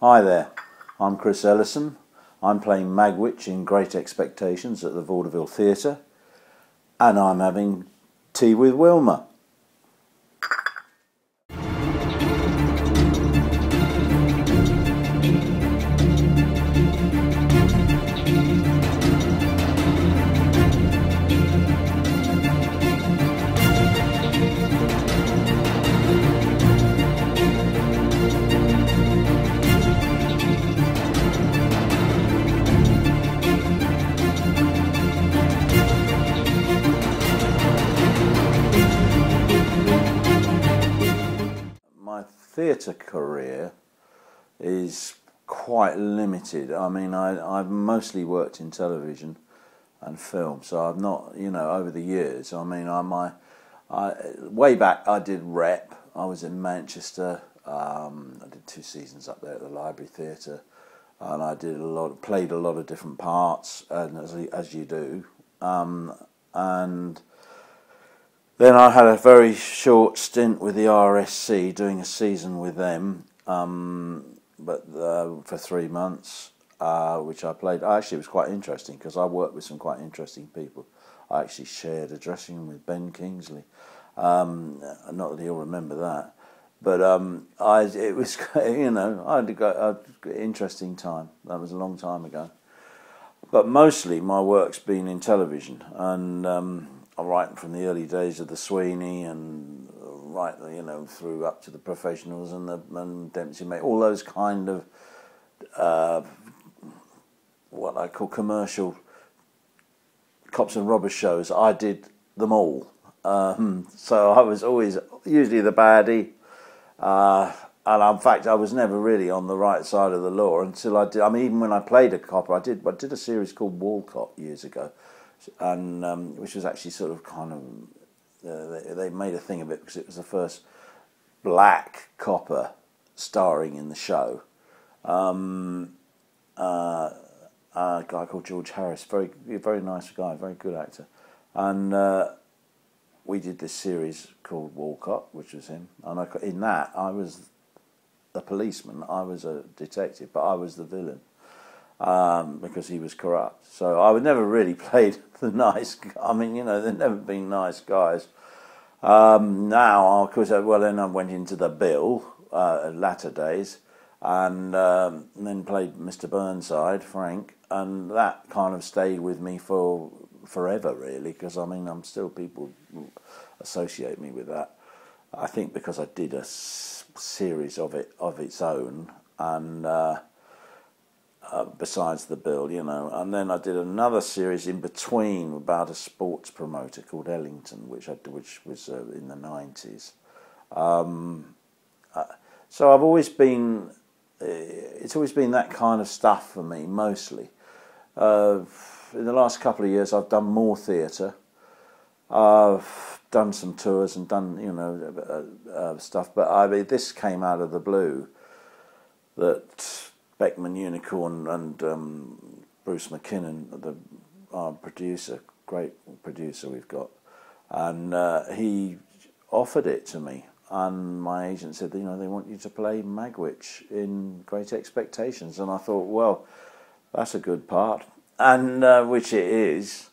Hi there, I'm Chris Ellison. I'm playing Magwitch in Great Expectations at the Vaudeville Theatre, and I'm having tea with Wilma. My theatre career is quite limited. I mean, I've mostly worked in television and film, so I've not, over the years. I mean, way back I did rep. I was in Manchester. I did 2 seasons up there at the Library Theatre, and I played a lot of different parts, and as you do, and then I had a very short stint with the RSC, doing a season with them, but for 3 months, which I played. Actually, it was quite interesting because I worked with some quite interesting people. I actually shared a dressing room with Ben Kingsley. Not that he'll remember that, but it was, I had an interesting time. That was a long time ago. But mostly my work's been in television, and right from the early days of the Sweeney and right, through up to the Professionals and Dempsey Mate, all those kind of what I call commercial cops and robbers shows. I did them all, so I was always usually the baddie, and in fact I was never really on the right side of the law until I did. I mean, even when I played a cop, I did a series called Walcott years ago, and which was actually sort of kind of, they made a thing of it because it was the first black copper starring in the show. A guy called George Harris, very nice guy, very good actor, and we did this series called Walcott, which was him, and in that I was a policeman, I was a detective, but I was the villain. Because he was corrupt. So I would never really played the nice guy. I mean, they've never been nice guys. Now, of course, then I went into the Bill, latter days, and then played Mr. Burnside, Frank, and that kind of stayed with me for forever, really, because, I mean, people associate me with that. I think because I did a series of its own, and besides the Bill, and then I did another series in between about a sports promoter called Ellison, which was in the 90s. So I've always been, it's always been that kind of stuff for me, mostly. In the last couple of years, I've done more theatre. I've done some tours and done, stuff, but this came out of the blue, that Beckman Unicorn and Bruce McKinnon, our producer, great producer we've got, and he offered it to me, and my agent said, they want you to play Magwitch in Great Expectations, and I thought, well, that's a good part, and which it is,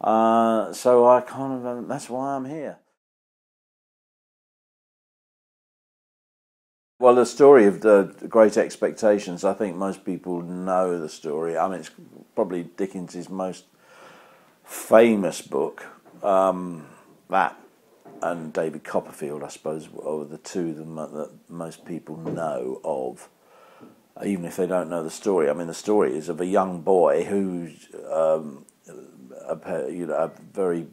so I kind of, that's why I'm here. Well, the story of the Great Expectations, I think most people know the story. I mean, it's probably Dickens' most famous book. That and David Copperfield, I suppose, are the two that most people know of, even if they don't know the story. I mean, the story is of a young boy who's a very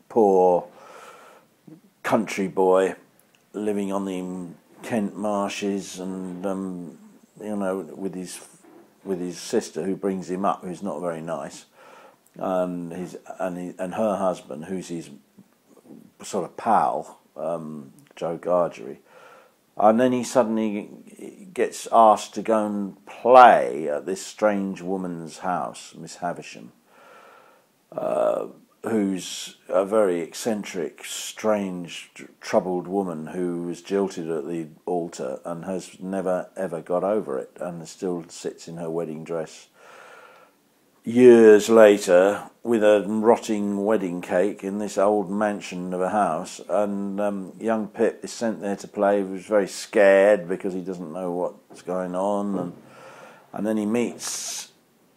poor country boy living on the Kent marshes, and with his sister who brings him up, who's not very nice, and her husband, who's his sort of pal, Joe Gargery, and then he suddenly gets asked to go and play at this strange woman's house, Miss Havisham, who's a very eccentric, strange, troubled woman who was jilted at the altar and has never ever got over it, and still sits in her wedding dress years later with a rotting wedding cake in this old mansion of a house. And young Pip is sent there to play. He was very scared because he doesn't know what's going on, and then he meets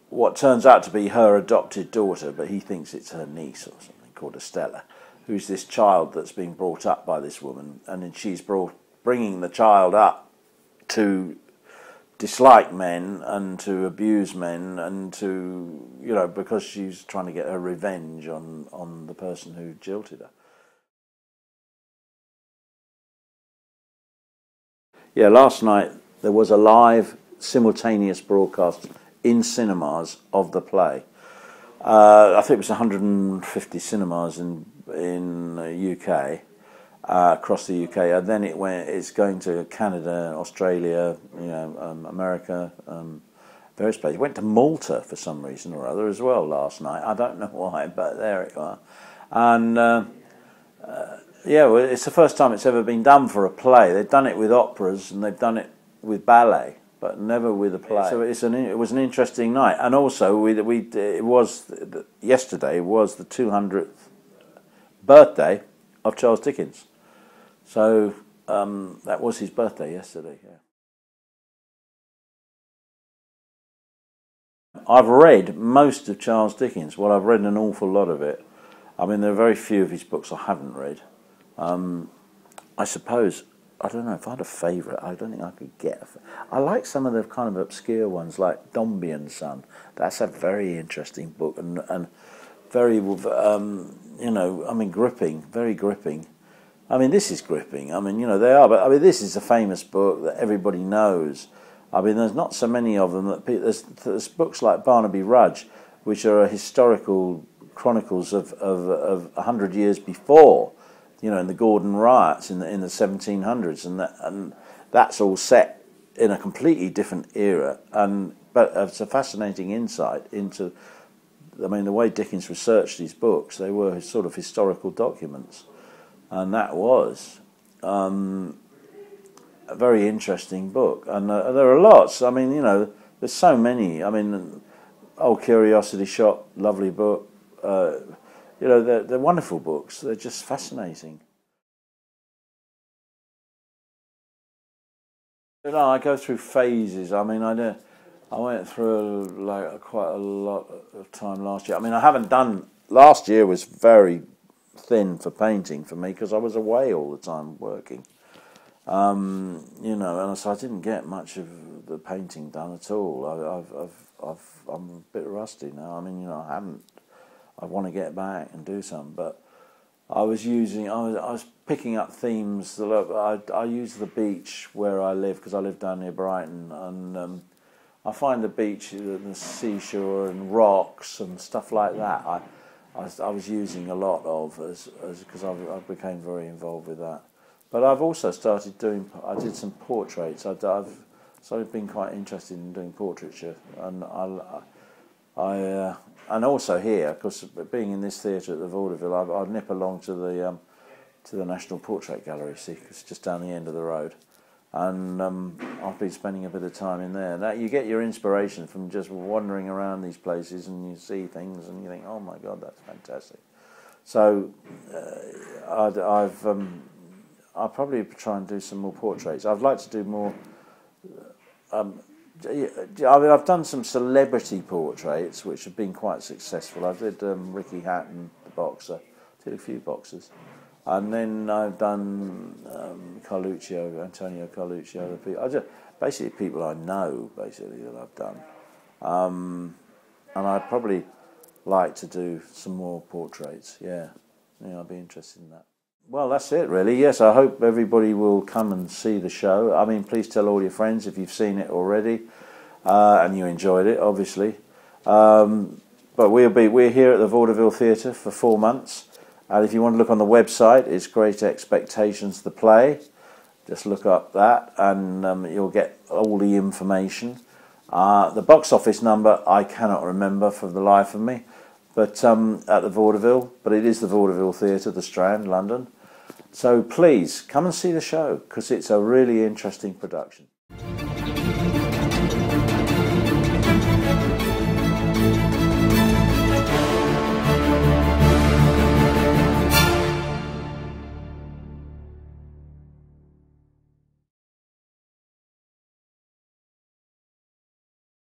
what turns out to be her adopted daughter, but he thinks it's her niece or something, called Estella, who's this child that's being brought up by this woman, and then she's bringing the child up to dislike men and to abuse men and to, you know, because she's trying to get her revenge on the person who jilted her. Yeah, last night there was a live simultaneous broadcast in cinemas of the play. I think it was 150 cinemas in the UK, across the UK, and then it's going to Canada, Australia, you know, America, various places. It went to Malta for some reason or other as well last night. I don't know why, but there it was. And yeah, well, it's the first time it's ever been done for a play. They've done it with operas and they've done it with ballet, but never with a play. So it was an interesting night, and also yesterday was the 200th birthday of Charles Dickens. So that was his birthday yesterday. Yeah. I've read most of Charles Dickens. Well, I've read an awful lot of it. I mean, there are very few of his books I haven't read. I suppose, I don't know, if I had a favourite, I don't think I could get I like some of the kind of obscure ones, like Dombey and Son. That's a very interesting book and very, you know, I mean, gripping, very gripping. I mean, this is gripping. I mean, you know, they are, but I mean, this is a famous book that everybody knows. I mean, there's not so many of them that there's books like Barnaby Rudge, which are a historical chronicles of 100 years before, you know, in the Gordon riots in the 1700s, and that's all set in a completely different era. But it's a fascinating insight into, I mean, the way Dickens researched these books. They were sort of historical documents, and that was a very interesting book. And there are lots. I mean, you know, there's so many. I mean, Old Curiosity Shop, lovely book. You know, they're wonderful books. They're just fascinating. You know, I go through phases. I mean, I went through like quite a lot of time last year. I mean, I haven't done. Last year was very thin for painting for me because I was away all the time working. You know, and so I didn't get much of the painting done at all. I'm a bit rusty now. I mean, you know, I want to get back and do some, but I was picking up themes. I use the beach where I live because I live down near Brighton, and I find the beach, the seashore, and rocks and stuff like that. I was using a lot of because I became very involved with that. But I've also started doing. I did some portraits. I've been quite interested in doing portraiture, and and also here, because being in this theatre at the Vaudeville, I'd nip along to the National Portrait Gallery, see, 'cause it's just down the end of the road, and I've been spending a bit of time in there. Now you get your inspiration from just wandering around these places, and you see things, and you think, oh my God, that's fantastic. So I'll probably try and do some more portraits. I'd like to do more. I mean, I've done some celebrity portraits which have been quite successful. I did Ricky Hatton, the boxer, did a few boxers, and then I've done Antonio Carluccio. Basically people I know, basically, that I've done, and I'd probably like to do some more portraits. Yeah, I'd be interested in that. Well, that's it, really. Yes, I hope everybody will come and see the show. I mean, please tell all your friends if you've seen it already and you enjoyed it, obviously. But we're here at the Vaudeville Theatre for 4 months. And if you want to look on the website, it's Great Expectations, the play. Just look up that and you'll get all the information. The box office number I cannot remember for the life of me. but at the Vaudeville. But it is the Vaudeville Theatre, the Strand, London. So please come and see the show, because it's a really interesting production.